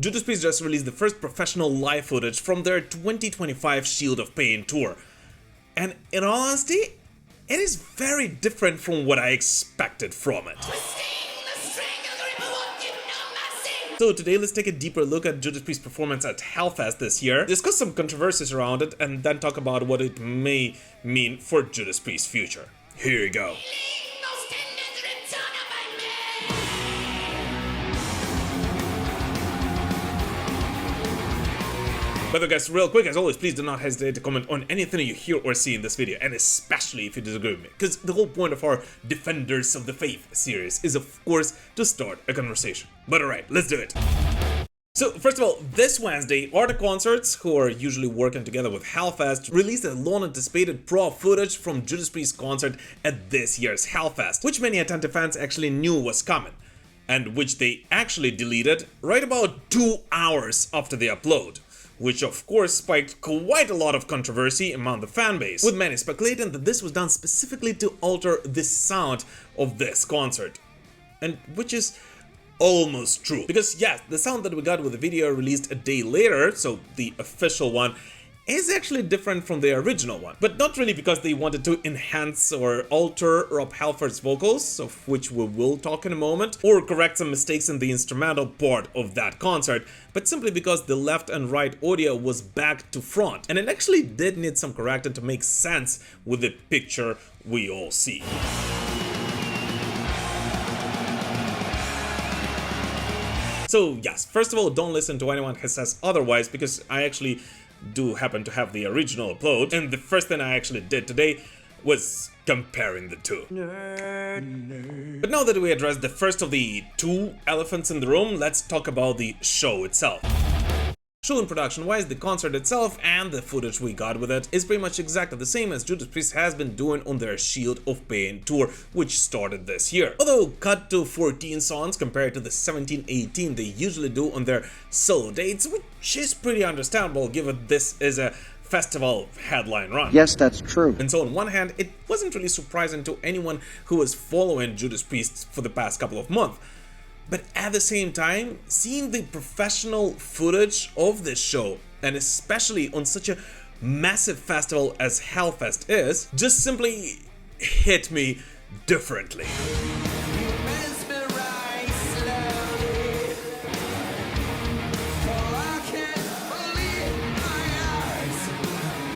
Judas Priest just released the first professional live footage from their 2025 Shield of Pain tour. And in all honesty, it is very different from what I expected from it. So today let's take a deeper look at Judas Priest's performance at Hellfest this year, discuss some controversies around it, and then talk about what it may mean for Judas Priest's future. Here you go. By the way guys, real quick, as always, please do not hesitate to comment on anything you hear or see in this video, and especially if you disagree with me, because the whole point of our Defenders of the Faith series is of course to start a conversation. But alright, let's do it. So first of all, this Wednesday, ARTE Concerts, who are usually working together with Hellfest, released a long-anticipated raw footage from Judas Priest's concert at this year's Hellfest, which many attentive fans actually knew was coming, and which they actually deleted right about 2 hours after the upload. Which of course spiked quite a lot of controversy among the fanbase, with many speculating that this was done specifically to alter the sound of this concert. And which is almost true, because yes, the sound that we got with the video released a day later, so the official one, is actually different from the original one, but not really because they wanted to enhance or alter Rob Halford's vocals, of which we will talk in a moment, or correct some mistakes in the instrumental part of that concert, but simply because the left and right audio was back to front, and it actually did need some correcting to make sense with the picture we all see. So yes, first of all, don't listen to anyone who says otherwise, because I actually do happen to have the original upload, and the first thing I actually did today was comparing the two. But now that we addressed the first of the two elephants in the room, let's talk about the show itself. Show and production-wise, the concert itself and the footage we got with it is pretty much exactly the same as Judas Priest has been doing on their Shield of Pain tour, which started this year. Although cut to 14 songs compared to the 17-18 they usually do on their solo dates, which is pretty understandable given this is a festival headline run. Yes, that's true. And so on one hand, it wasn't really surprising to anyone who was following Judas Priest for the past couple of months. But at the same time, seeing the professional footage of this show, and especially on such a massive festival as Hellfest is, just simply hit me differently.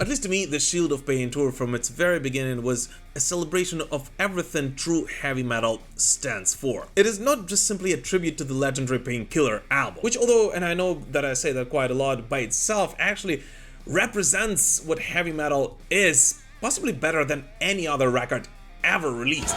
At least to me, the Shield of Pain tour from its very beginning was a celebration of everything true heavy metal stands for. It is not just simply a tribute to the legendary Painkiller album, which although, and I know that I say that quite a lot, by itself actually represents what heavy metal is, possibly better than any other record ever released.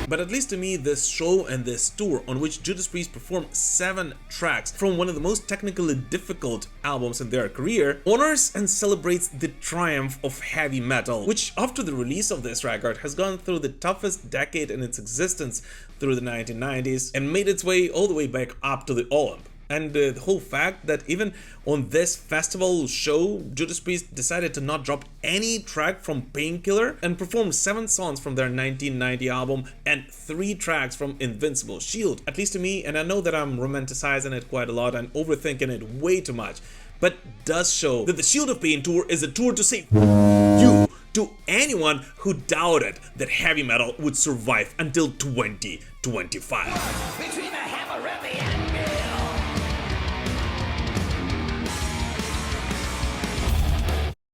But at least to me, this show and this tour, on which Judas Priest performed 7 tracks from one of the most technically difficult albums in their career, honors and celebrates the triumph of heavy metal, which after the release of this record has gone through the toughest decade in its existence through the 1990s and made its way all the way back up to the Olymp. And the whole fact that even on this festival show, Judas Priest decided to not drop any track from Painkiller and performed 7 songs from their 1990 album and 3 tracks from Invincible Shield. At least to me, and I know that I'm romanticizing it quite a lot and overthinking it way too much, but does show that the Shield of Pain tour is a tour to say you to anyone who doubted that heavy metal would survive until 2025. Between the hammer and the anvil.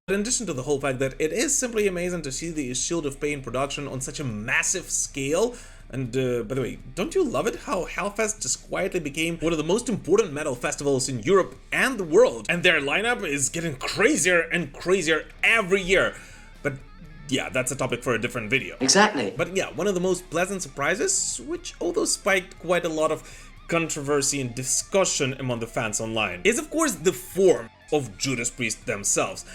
In addition to the whole fact that it is simply amazing to see the Shield of Pain production on such a massive scale, and by the way, don't you love it how Hellfest just quietly became one of the most important metal festivals in Europe and the world, and their lineup is getting crazier and crazier every year. But yeah, that's a topic for a different video. Exactly. But yeah, one of the most pleasant surprises, which although spiked quite a lot of controversy and discussion among the fans online, is of course the form of Judas Priest themselves,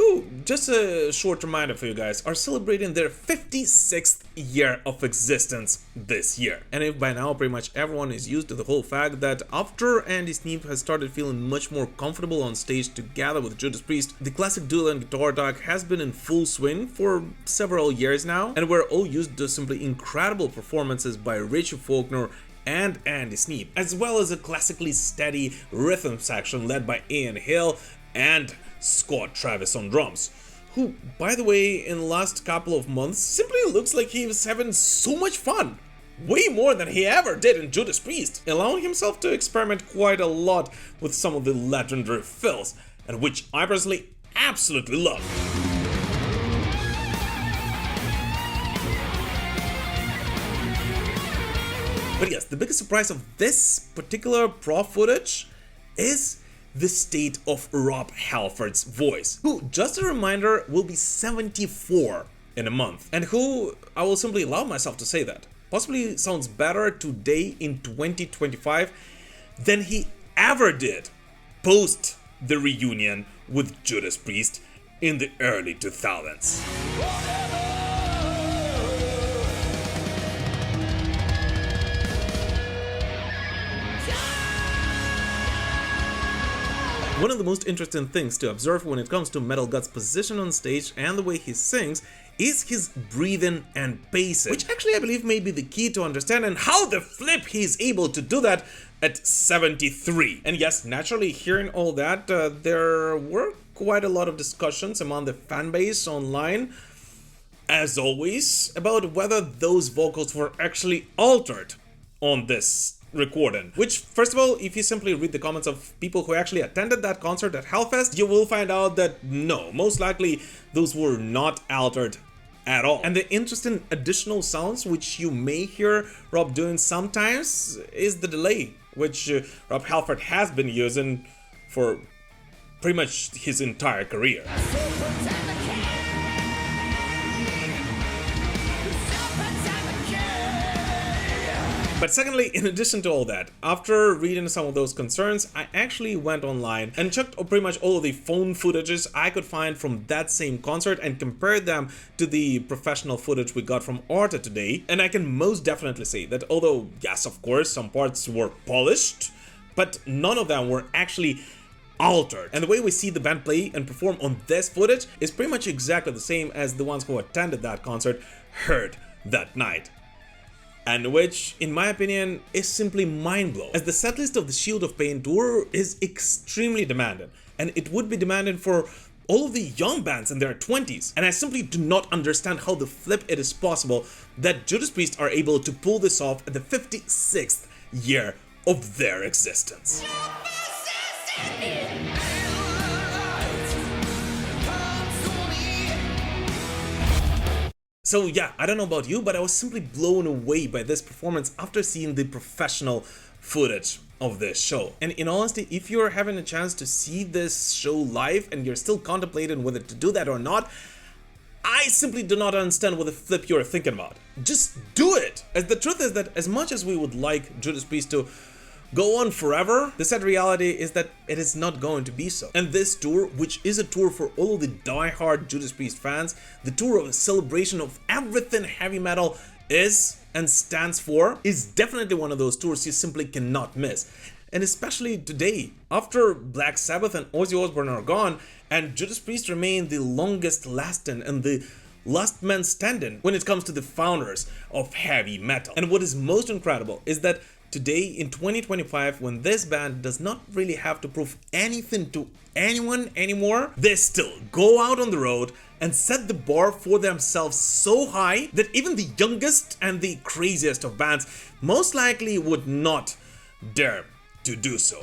who, just a short reminder for you guys, are celebrating their 56th year of existence this year. And if by now pretty much everyone is used to the whole fact that after Andy Sneap has started feeling much more comfortable on stage together with Judas Priest, the classic dual and guitar attack has been in full swing for several years now, and we're all used to simply incredible performances by Richie Faulkner and Andy Sneap, as well as a classically steady rhythm section led by Ian Hill and Scott Travis on drums, who, by the way, in the last couple of months simply looks like he was having so much fun. Way more than he ever did in Judas Priest, allowing himself to experiment quite a lot with some of the legendary fills, and which I personally absolutely love. But yes, the biggest surprise of this particular Pro footage is the state of Rob Halford's voice, who, just a reminder, will be 74 in a month, and who, I will simply allow myself to say that, possibly sounds better today in 2025 than he ever did post the reunion with Judas Priest in the early 2000s. One of the most interesting things to observe when it comes to Metal God's position on stage and the way he sings is his breathing and pacing, which actually I believe may be the key to understanding how the flip he's able to do that at 73. And yes, naturally, hearing all that, there were quite a lot of discussions among the fanbase online, as always, about whether those vocals were actually altered on this recording. Which, first of all, if you simply read the comments of people who actually attended that concert at Hellfest, you will find out that no, most likely those were not altered at all. And the interesting additional sounds which you may hear Rob doing sometimes is the delay, which Rob Halford has been using for pretty much his entire career. But secondly, in addition to all that, after reading some of those concerns, I actually went online and checked pretty much all of the phone footages I could find from that same concert and compared them to the professional footage we got from ARTE today. And I can most definitely say that although, yes, of course, some parts were polished, but none of them were actually altered. And the way we see the band play and perform on this footage is pretty much exactly the same as the ones who attended that concert heard that night. And which, in my opinion, is simply mind-blowing, as the setlist of the Shield of Pain tour is extremely demanding, and it would be demanding for all of the young bands in their 20s, and I simply do not understand how the flip it is possible that Judas Priest are able to pull this off at the 56th year of their existence. So yeah, I don't know about you, but I was simply blown away by this performance after seeing the professional footage of this show. And in honesty, if you're having a chance to see this show live and you're still contemplating whether to do that or not, I simply do not understand what the flip you're thinking about. Just do it! As the truth is that as much as we would like Judas Priest to go on forever, the sad reality is that it is not going to be so. And this tour, which is a tour for all of the die-hard Judas Priest fans, the tour of a celebration of everything heavy metal is and stands for, is definitely one of those tours you simply cannot miss. And especially today, after Black Sabbath and Ozzy Osbourne are gone, and Judas Priest remain the longest lasting and the last man standing when it comes to the founders of heavy metal. And what is most incredible is that today, in 2025, when this band does not really have to prove anything to anyone anymore, they still go out on the road and set the bar for themselves so high that even the youngest and the craziest of bands most likely would not dare to do so.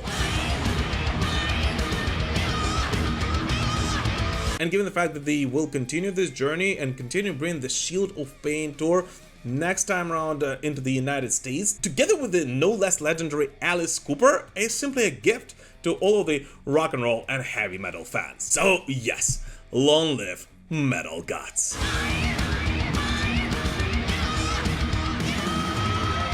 And given the fact that they will continue this journey and continue bringing the Shield of Pain tour next time around into the United States, together with the no less legendary Alice Cooper, is simply a gift to all of the rock and roll and heavy metal fans. So yes, long live Metal Gods.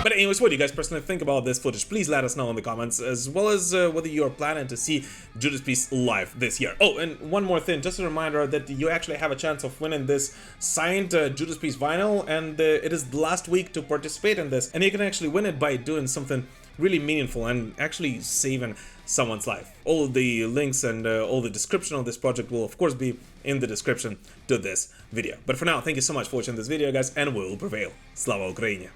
But anyways, what do you guys personally think about this footage? Please let us know in the comments, as well as whether you're planning to see Judas Priest live this year. Oh, and one more thing, just a reminder that you actually have a chance of winning this signed Judas Priest vinyl, and it is the last week to participate in this, and you can actually win it by doing something really meaningful and actually saving someone's life. All the links and all the description of this project will of course be in the description to this video. But for now, thank you so much for watching this video, guys, and we will prevail. Slava Ukraini!